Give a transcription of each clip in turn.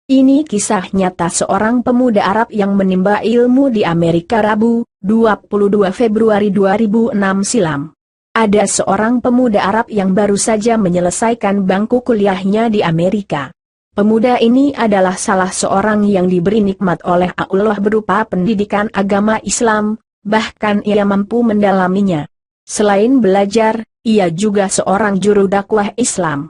Ini kisah nyata seorang pemuda Arab yang menimba ilmu di Amerika Rabu, 22 Februari 2006 silam. Ada seorang pemuda Arab yang baru saja menyelesaikan bangku kuliahnya di Amerika. Pemuda ini adalah salah seorang yang diberi nikmat oleh Allah berupa pendidikan agama Islam, bahkan ia mampu mendalaminya. Selain belajar, ia juga seorang juru dakwah Islam.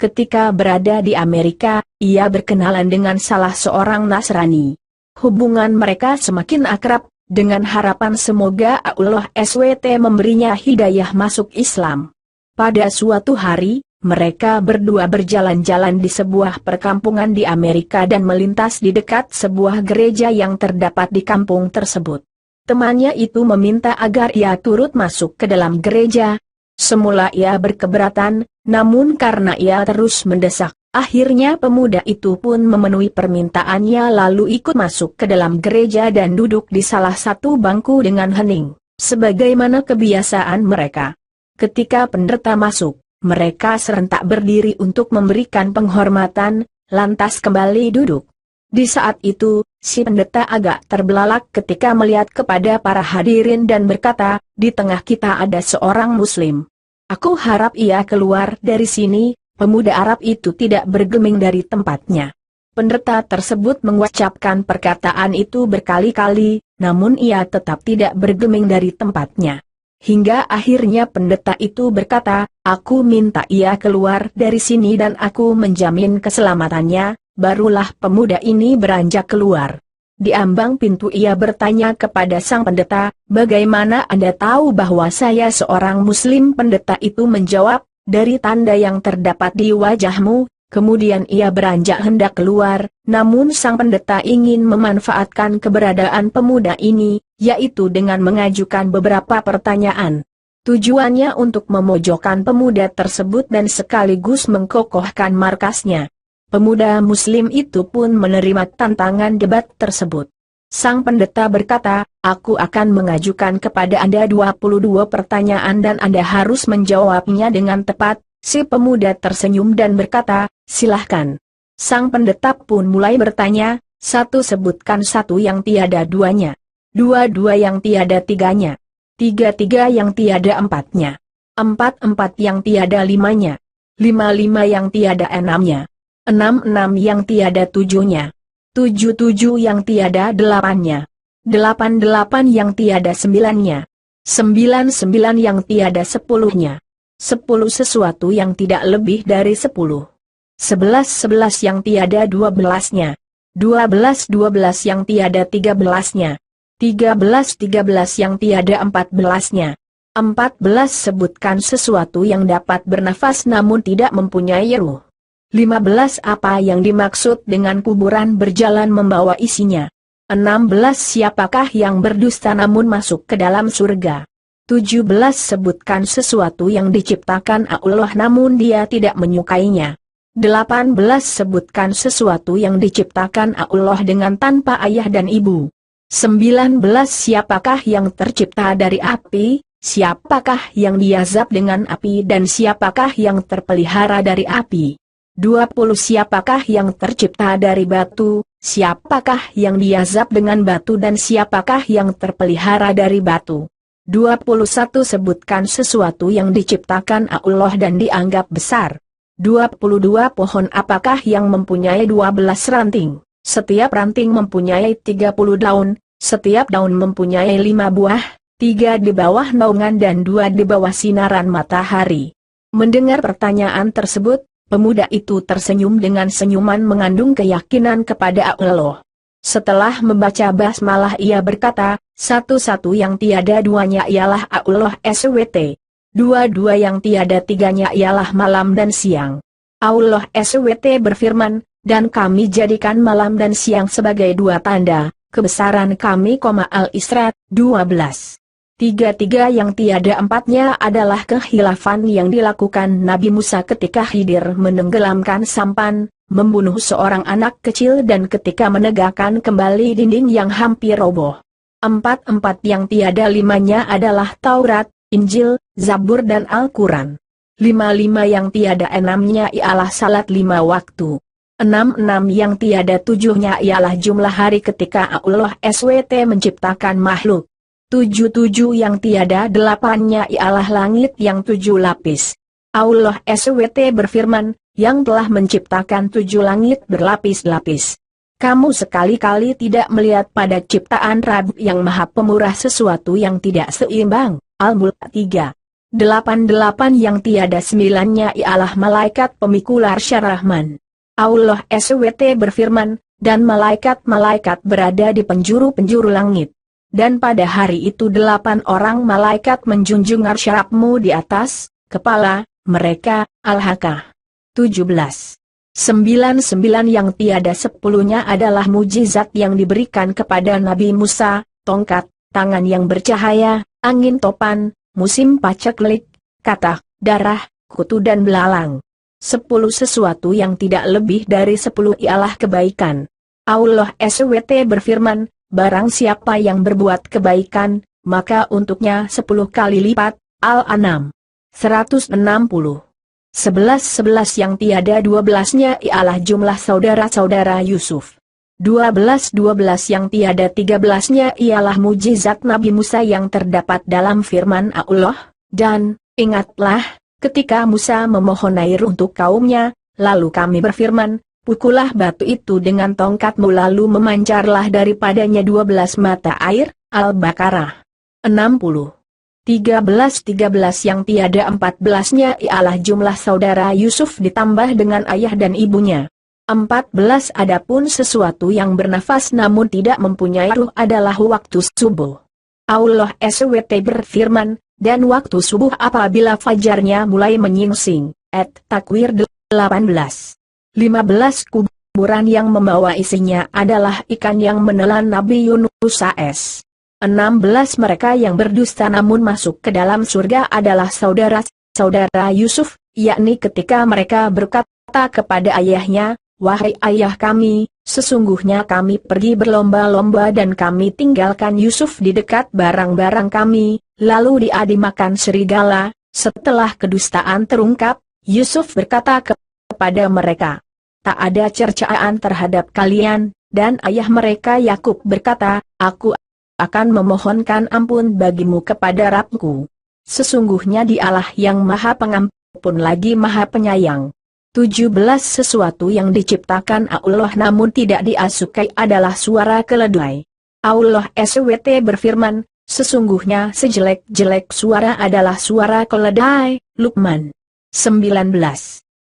Ketika berada di Amerika, ia berkenalan dengan salah seorang Nasrani. Hubungan mereka semakin akrab, dengan harapan semoga Allah SWT memberinya hidayah masuk Islam. Pada suatu hari, mereka berdua berjalan-jalan di sebuah perkampungan di Amerika dan melintas di dekat sebuah gereja yang terdapat di kampung tersebut. Temannya itu meminta agar ia turut masuk ke dalam gereja. Semula ia berkeberatan, namun karena ia terus mendesak, akhirnya pemuda itu pun memenuhi permintaannya lalu ikut masuk ke dalam gereja dan duduk di salah satu bangku dengan hening, sebagaimana kebiasaan mereka. Ketika pendeta masuk, mereka serentak berdiri untuk memberikan penghormatan, lantas kembali duduk. Di saat itu, si pendeta agak terbelalak ketika melihat kepada para hadirin dan berkata, "Di tengah kita ada seorang Muslim. Aku harap ia keluar dari sini." Pemuda Arab itu tidak bergeming dari tempatnya. Pendeta tersebut mengucapkan perkataan itu berkali-kali, namun ia tetap tidak bergeming dari tempatnya. Hingga akhirnya pendeta itu berkata, "Aku minta ia keluar dari sini dan aku menjamin keselamatannya." Barulah pemuda ini beranjak keluar. Di ambang pintu ia bertanya kepada sang pendeta, "Bagaimana Anda tahu bahwa saya seorang Muslim?" Pendeta itu menjawab, "Dari tanda yang terdapat di wajahmu." Kemudian ia beranjak hendak keluar, namun sang pendeta ingin memanfaatkan keberadaan pemuda ini, yaitu dengan mengajukan beberapa pertanyaan. Tujuannya untuk memojokkan pemuda tersebut dan sekaligus mengkokohkan markasnya. Pemuda Muslim itu pun menerima tantangan debat tersebut. Sang pendeta berkata, "Aku akan mengajukan kepada Anda 22 pertanyaan dan Anda harus menjawabnya dengan tepat." Si pemuda tersenyum dan berkata, "Silahkan." Sang pendeta pun mulai bertanya, "Satu sebutkan satu yang tiada duanya. Dua yang tiada tiganya. Tiga yang tiada empatnya. Empat yang tiada limanya. Lima yang tiada enamnya. Enam yang tiada tujuhnya. Tujuh yang tiada delapannya. Delapan yang tiada sembilannya. Sembilan yang tiada sepuluhnya. 10 sesuatu yang tidak lebih dari 10. 11 yang tiada 12-nya. 12 yang tiada 13-nya. 13 yang tiada 14-nya. 14 sebutkan sesuatu yang dapat bernafas namun tidak mempunyai ruh. 15 apa yang dimaksud dengan kuburan berjalan membawa isinya. 16 siapakah yang berdusta namun masuk ke dalam surga. 17 sebutkan sesuatu yang diciptakan Allah namun dia tidak menyukainya. 18 sebutkan sesuatu yang diciptakan Allah dengan tanpa ayah dan ibu. 19 siapakah yang tercipta dari api, siapakah yang diazab dengan api dan siapakah yang terpelihara dari api. 20 siapakah yang tercipta dari batu, siapakah yang diazab dengan batu dan siapakah yang terpelihara dari batu. 21 sebutkan sesuatu yang diciptakan Allah dan dianggap besar. 22 pohon apakah yang mempunyai 12 ranting, setiap ranting mempunyai 30 daun, setiap daun mempunyai 5 buah, 3 di bawah naungan dan 2 di bawah sinaran matahari. Mendengar pertanyaan tersebut, pemuda itu tersenyum dengan senyuman mengandung keyakinan kepada Allah. Setelah membaca basmalah ia berkata, "Satu yang tiada duanya ialah Allah SWT. Dua yang tiada tiganya ialah malam dan siang. Allah SWT berfirman, dan kami jadikan malam dan siang sebagai 2 tanda, kebesaran kami, Al-Isra 12. Tiga yang tiada empatnya adalah kehilafan yang dilakukan Nabi Musa ketika Khidir menenggelamkan sampan, membunuh seorang anak kecil dan ketika menegakkan kembali dinding yang hampir roboh. 4 yang tiada limanya adalah Taurat, Injil, Zabur dan Al-Quran. 5 yang tiada enamnya ialah salat 5 waktu. 66 yang tiada tujuhnya ialah jumlah hari ketika Allah SWT menciptakan makhluk. 77 yang tiada delapannya ialah langit yang 7 lapis. Allah SWT berfirman, yang telah menciptakan 7 langit berlapis-lapis. Kamu sekali-kali tidak melihat pada ciptaan Rabb yang Maha Pemurah sesuatu yang tidak seimbang. Al-Mulk 3. 88 yang tiada sembilannya ialah malaikat pemikul arsy Rahman. Allah SWT berfirman, dan malaikat-malaikat berada di penjuru-penjuru langit. Dan pada hari itu 8 orang malaikat menjunjung arsy Rabbmu di atas kepala mereka. Al-Haqqah 17. 99 yang tiada sepuluhnya adalah mujizat yang diberikan kepada Nabi Musa, tongkat, tangan yang bercahaya, angin topan, musim paceklik, katak, darah, kutu dan belalang. 10 sesuatu yang tidak lebih dari 10 ialah kebaikan. Allah SWT berfirman, barang siapa yang berbuat kebaikan, maka untuknya 10 kali lipat. Al-An'am 160. 11 yang tiada 12-nya ialah jumlah saudara-saudara Yusuf. 12 yang tiada 13-nya ialah mujizat Nabi Musa yang terdapat dalam firman Allah, dan, ingatlah, ketika Musa memohon air untuk kaumnya, lalu kami berfirman, pukullah batu itu dengan tongkatmu lalu memancarlah daripadanya 12 mata air. Al-Baqarah 60. 13 yang tiada 14-nya ialah jumlah saudara Yusuf ditambah dengan ayah dan ibunya. 14 adapun sesuatu yang bernafas namun tidak mempunyai ruh adalah waktu subuh. Allah SWT berfirman, dan waktu subuh apabila fajarnya mulai menyingsing. At-Takwir 18. 15 kuburan yang membawa isinya adalah ikan yang menelan Nabi Yunus AS. 16 mereka yang berdusta namun masuk ke dalam surga adalah saudara-saudara Yusuf, yakni ketika mereka berkata kepada ayahnya, wahai ayah kami, sesungguhnya kami pergi berlomba-lomba dan kami tinggalkan Yusuf di dekat barang-barang kami, lalu dia dimakan serigala. Setelah kedustaan terungkap, Yusuf berkata kepada mereka, tak ada cercaan terhadap kalian, dan ayah mereka Yakub berkata, aku akan memohonkan ampun bagimu kepada Rabbku. Sesungguhnya Dialah yang Maha Pengampun lagi Maha Penyayang. 17 sesuatu yang diciptakan Allah namun tidak diasukai adalah suara keledai. Allah SWT berfirman, sesungguhnya sejelek-jelek suara adalah suara keledai. Luqman 19.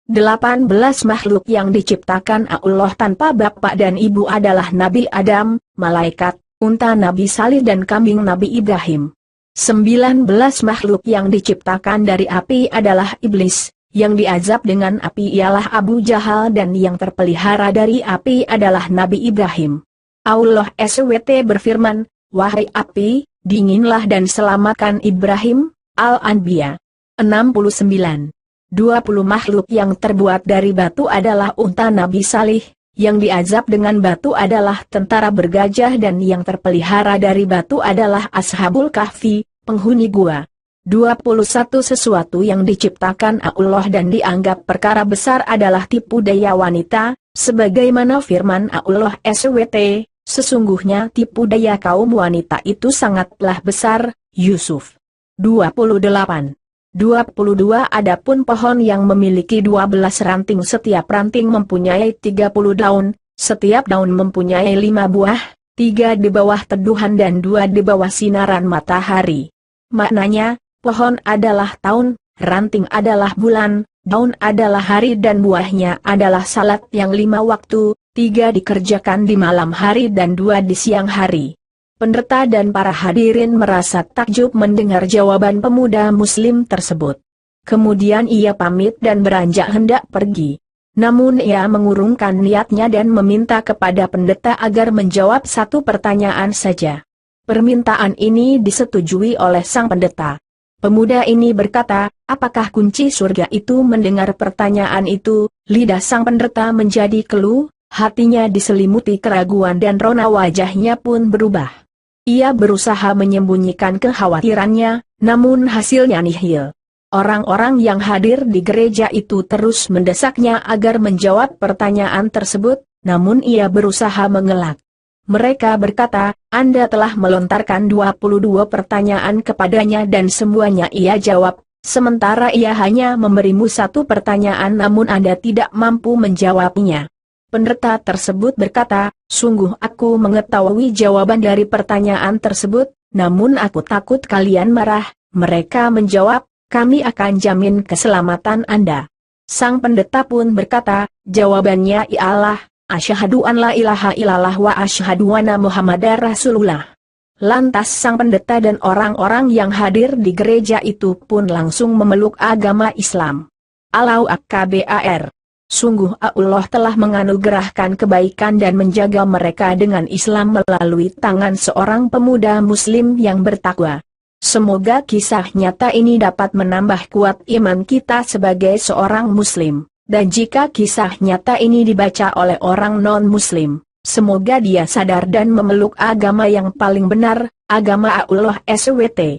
18 makhluk yang diciptakan Allah tanpa bapak dan ibu adalah Nabi Adam, malaikat, unta Nabi Salih dan kambing Nabi Ibrahim. 19 makhluk yang diciptakan dari api adalah iblis, yang diazab dengan api ialah Abu Jahal dan yang terpelihara dari api adalah Nabi Ibrahim. Allah SWT berfirman, wahai api, dinginlah dan selamatkan Ibrahim. Al-Anbiya 69. 20 makhluk yang terbuat dari batu adalah unta Nabi Salih, yang diazab dengan batu adalah tentara bergajah dan yang terpelihara dari batu adalah Ashabul Kahfi, penghuni gua. 21 sesuatu yang diciptakan Allah dan dianggap perkara besar adalah tipu daya wanita, sebagaimana firman Allah SWT, sesungguhnya tipu daya kaum wanita itu sangatlah besar. Yusuf 28. 22 Adapun pohon yang memiliki 12 ranting, setiap ranting mempunyai 30 daun, setiap daun mempunyai 5 buah, 3 di bawah teduhan dan 2 di bawah sinaran matahari. Maknanya, pohon adalah tahun, ranting adalah bulan, daun adalah hari dan buahnya adalah salat yang 5 waktu, 3 dikerjakan di malam hari dan 2 di siang hari. Pendeta dan para hadirin merasa takjub mendengar jawaban pemuda muslim tersebut. Kemudian ia pamit dan beranjak hendak pergi. Namun ia mengurungkan niatnya dan meminta kepada pendeta agar menjawab satu pertanyaan saja. Permintaan ini disetujui oleh sang pendeta. Pemuda ini berkata, apakah kunci surga itu? Mendengar pertanyaan itu, lidah sang pendeta menjadi keluh, hatinya diselimuti keraguan dan rona wajahnya pun berubah. Ia berusaha menyembunyikan kekhawatirannya, namun hasilnya nihil. Orang-orang yang hadir di gereja itu terus mendesaknya agar menjawab pertanyaan tersebut, namun ia berusaha mengelak. Mereka berkata, Anda telah melontarkan 22 pertanyaan kepadanya dan semuanya ia jawab, sementara ia hanya memberimu satu pertanyaan namun Anda tidak mampu menjawabnya. Pendeta tersebut berkata, sungguh aku mengetahui jawaban dari pertanyaan tersebut, namun aku takut kalian marah. Mereka menjawab, kami akan jamin keselamatan Anda. Sang pendeta pun berkata, jawabannya ialah, asyhadu an la ilaha illallah wa asyhadu anna Muhammadar Rasulullah. Lantas sang pendeta dan orang-orang yang hadir di gereja itu pun langsung memeluk agama Islam. Allahu Akbar. Sungguh Allah telah menganugerahkan kebaikan dan menjaga mereka dengan Islam melalui tangan seorang pemuda muslim yang bertakwa. Semoga kisah nyata ini dapat menambah kuat iman kita sebagai seorang muslim, dan jika kisah nyata ini dibaca oleh orang non-muslim, semoga dia sadar dan memeluk agama yang paling benar, agama Allah SWT.